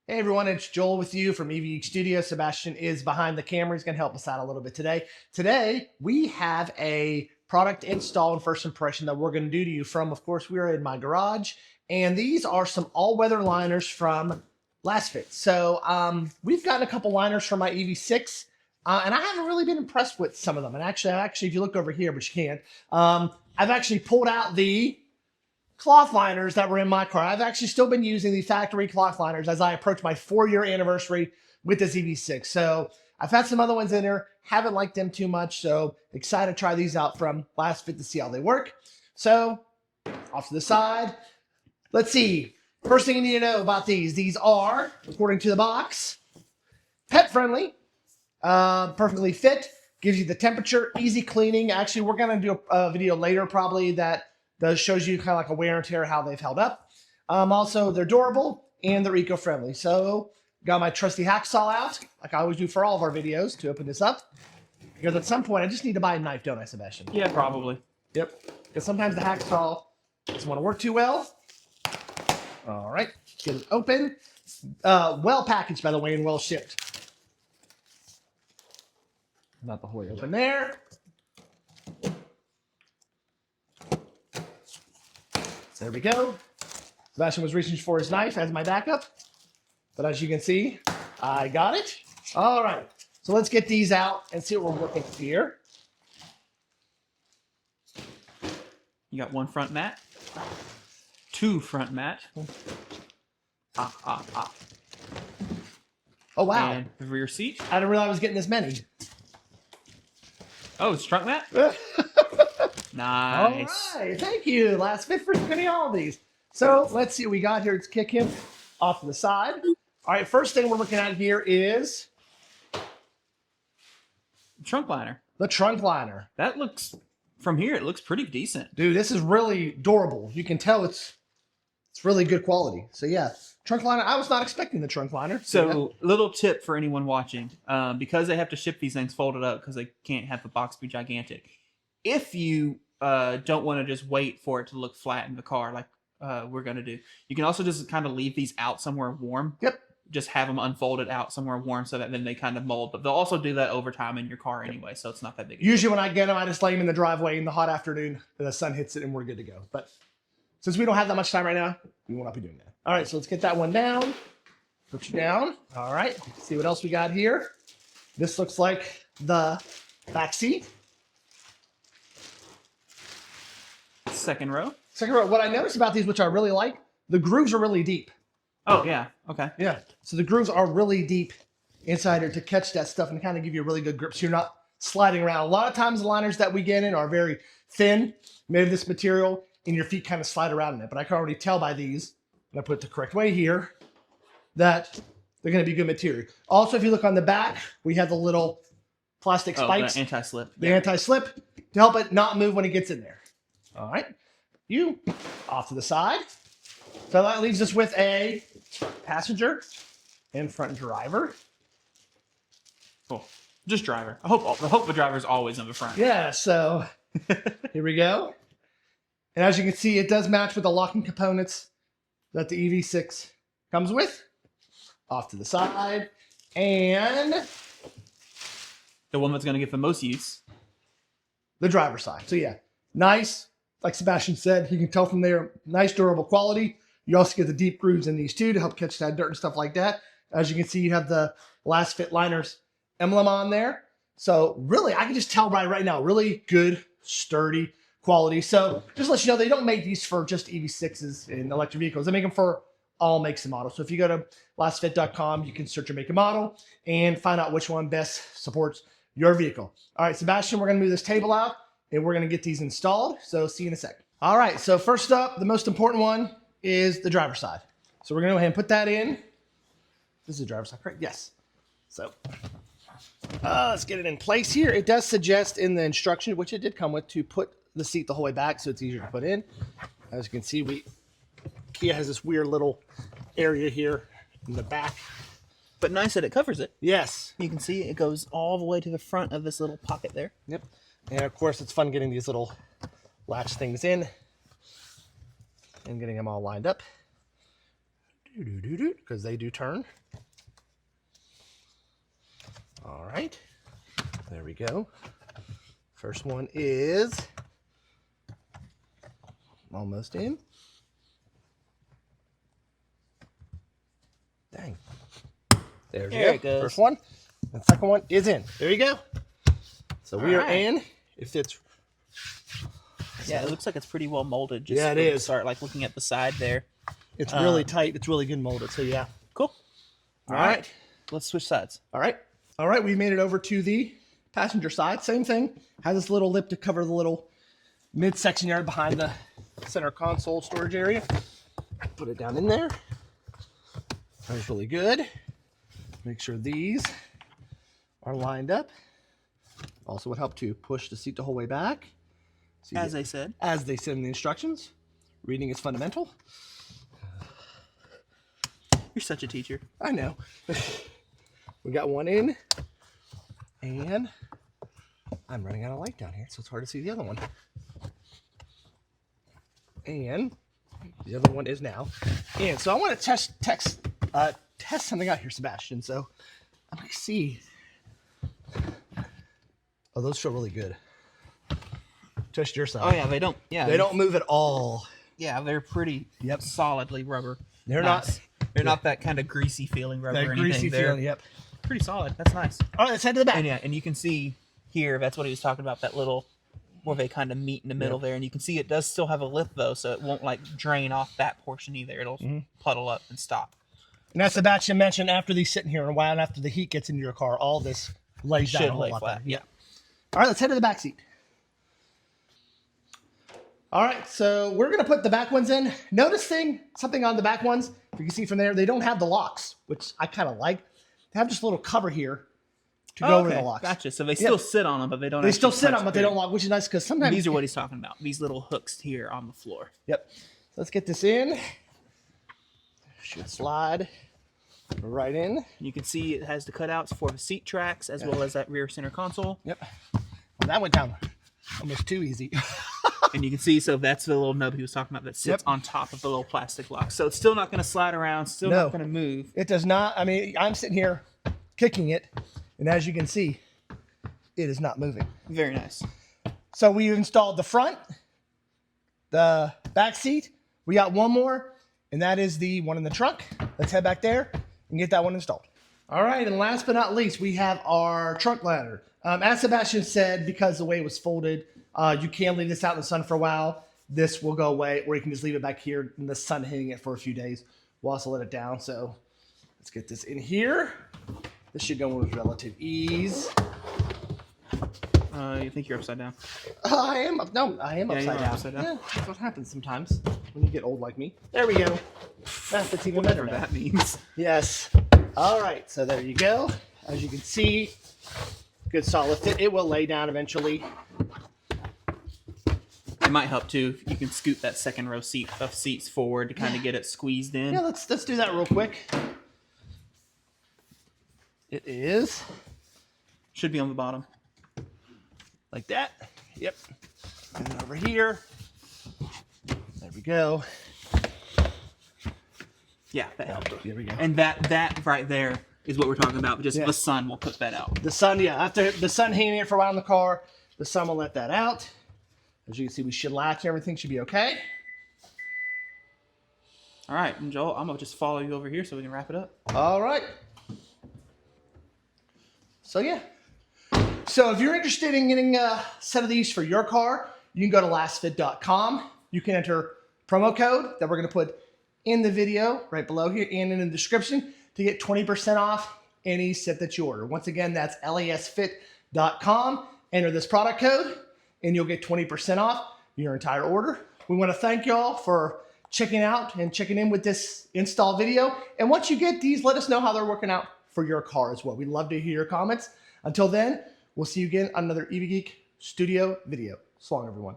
Hey everyone, it's Joel with you from EV6 Studio. Sebastian is behind the camera. He's going to help us out a little bit today. Today, we have a product install and first impression that we're going to do to you from, of course, we are in my garage. And these are some all-weather liners from Lasfit. So we've gotten a couple liners from my EV6, and I haven't really been impressed with some of them. And actually, if you look over here, but you can't, I've actually pulled out the cloth liners that were in my car. I've actually still been using the factory cloth liners as I approach my 4-year anniversary with this EV6. So I've had some other ones in there, haven't liked them too much. So excited to try these out from Lasfit to see how they work. So off to the side. Let's see. First thing you need to know about these are, according to the box, pet friendly, perfectly fit, gives you the temperature, easy cleaning. Actually, we're going to do a video later probably that shows you kind of like a wear and tear, how they've held up. Also, they're durable and they're eco-friendly. So, got my trusty hacksaw out, like I always do for all of our videos, to open this up. Because at some point, I just need to buy a knife, don't I, Sebastian? Yeah, probably. Yep. Because sometimes the hacksaw doesn't want to work too well. All right, get it open. Well packaged, by the way, and well shipped. Not the whole way open there. So there we go. Sebastian was reaching for his knife as my backup, but as you can see, I got it. All right, so let's get these out and see what we're working with here. You got one front mat, two front mat. Oh, wow. And the rear seat. I didn't realize I was getting this many. Oh, it's trunk mat? Nice. All right, thank you, Lasfit, for getting all of these. So let's see what we got here. Let's kick him off to the side. All right, first thing we're looking at here is Trunk liner. the trunk liner. That looks, from here, it looks pretty decent. Dude, this is really durable. You can tell it's really good quality. So yeah, trunk liner. I was not expecting the trunk liner. So, little tip for anyone watching, because they have to ship these things folded up because they can't have the box be gigantic. If you don't want to just wait for it to look flat in the car like we're going to do, you can also just kind of leave these out somewhere warm. Yep. Just have them unfolded out somewhere warm so that then they kind of mold. But they'll also do that over time in your car anyway, so it's not that big. Usually when I get them, I just lay them in the driveway in the hot afternoon. The sun hits it and we're good to go. But since we don't have that much time right now, we will not be doing that. All right, so let's get that one down. Put you down. All right, see what else we got here. This looks like the back seat. Second row. Second row. What I noticed about these, which I really like, the grooves are really deep. Oh, yeah. Okay. Yeah. So the grooves are really deep inside here to catch that stuff and kind of give you a really good grip so you're not sliding around. A lot of times the liners that we get in are very thin, made of this material, and your feet kind of slide around in it. But I can already tell by these, and I put it the correct way here, that they're going to be good material. Also, if you look on the back, we have the little plastic spikes. The anti-slip. The anti-slip to help it not move when it gets in there. All right. You off to the side. So that leaves us with a passenger and front driver. Cool. Just driver. I hope the driver's always on the front. Yeah, so here we go. And as you can see, it does match with the locking components that the EV6 comes with. Off to the side. And The one that's going to get the most use. the driver's side. So yeah, nice. Like Sebastian said, you can tell from there, nice durable quality. You also get the deep grooves in these too to help catch that dirt and stuff like that. As you can see, you have the Lasfit liners emblem on there. So really, I can just tell right now, really good, sturdy quality. So just to let you know, they don't make these for just EV6s in electric vehicles. They make them for all makes and models. So if you go to lasfit.com, you can search your make and model and find out which one best supports your vehicle. All right, Sebastian, we're going to move this table out and we're going to get these installed. So see you in a second. All right, so first up, the most important one is the driver's side. So we're going to go ahead and put that in. This is the driver's side, correct? Yes. So let's get it in place here. It does suggest in the instruction, which it did come with, to put the seat the whole way back so it's easier to put in. As you can see, Kia has this weird little area here in the back. But nice that it covers it. Yes. You can see it goes all the way to the front of this little pocket there. Yep. And of course, it's fun getting these little latch things in and getting them all lined up. Because they do turn. All right. There we go. First one is almost in. Dang. There it goes. First one. And second one is in. There you go. So we are in. If it's yeah, it looks like it's pretty well molded. Just yeah, it is. Start like looking at the side there. It's really tight. It's really good molded. So yeah. Cool. All right. Let's switch sides. All right. All right. We made it over to the passenger side. Same thing. Has this little lip to cover the little midsection area behind the center console storage area. Put it down in there. That's really good. Make sure these are lined up. Also would help to push the seat the whole way back. So As they said. As they said in the instructions. Reading is fundamental. You're such a teacher. I know. We got one in. And I'm running out of light down here, so it's hard to see the other one. And the other one is now in. So I want to test something out here, Sebastian. So I'm going to see. Oh, those feel really good. Test your side. Oh yeah, they don't. Yeah, they don't move at all. Yeah, they're pretty solidly rubber. They're not. They're not that kind of greasy feeling rubber. That or greasy anything. feeling. They're Yep. pretty solid. That's nice. All right, let's head to the back. And yeah, and you can see here. That's what he was talking about. That little where they kind of meet in the middle there, and you can see it does still have a lip though, so it won't like drain off that portion either. It'll puddle up and stop. And as Sebastian mentioned, after these sitting here in a while, and after the heat gets into your car, all this lays down a whole lot better. Yeah. All right, let's head to the back seat. All right, so we're going to put the back ones in. Noticing something on the back ones, if you can see from there, they don't have the locks, which I kind of like. They have just a little cover here to go over the locks. Gotcha. So they still sit on them, but they don't. They still sit on them, but they don't lock, which is nice because sometimes these are what he's talking about. These little hooks here on the floor. Yep. So let's get this in. Should slide right in. You can see it has the cutouts for the seat tracks as well as that rear center console. Yep. Well, that went down almost too easy. And you can see, so that's the little nub he was talking about that sits on top of the little plastic lock. So it's still not going to slide around, still not going to move. It does not. I mean, I'm sitting here kicking it, and as you can see, it is not moving. Very nice. So we installed the front, the back seat. We got one more, and that is the one in the trunk. Let's head back there and get that one installed. All right, and last but not least, we have our trunk ladder. As Sebastian said, because the way it was folded, you can leave this out in the sun for a while. This will go away, or you can just leave it back here in the sun hitting it for a few days. We'll also let it down. So let's get this in here. This should go in with relative ease. You think you're upside down? I am. No, I am upside down. Upside down. Yeah, that's what happens sometimes when you get old like me. There we go. That's even better now. That means. Yes. All right. So there you go. As you can see, good solid fit. It will lay down eventually. It might help too if you can scoot that second row of seats forward to kind of get it squeezed in. Yeah, let's do that real quick. It is. Should be on the bottom. Like that. Yep. And then over here. There we go. Yeah, that helped. There we go. And that right there is what we're talking about. Just the sun will cook that out. The sun, yeah. After the sun hanging here for a while in the car, the sun will let that out. As you can see, we should latch. Everything should be okay. All right, and Joel, I'm going to just follow you over here so we can wrap it up. All right. So, yeah. So, if you're interested in getting a set of these for your car, you can go to lasfit.com. You can enter promo code that we're going to put in the video right below here and in the description to get 20% off any set that you order. Once again, that's lasfit.com. Enter this product code, and you'll get 20% off your entire order. We want to thank y'all for checking out and checking in with this install video. And once you get these, let us know how they're working out for your car as well. We'd love to hear your comments. Until then, we'll see you again on another EV Geek Studio video. So long, everyone.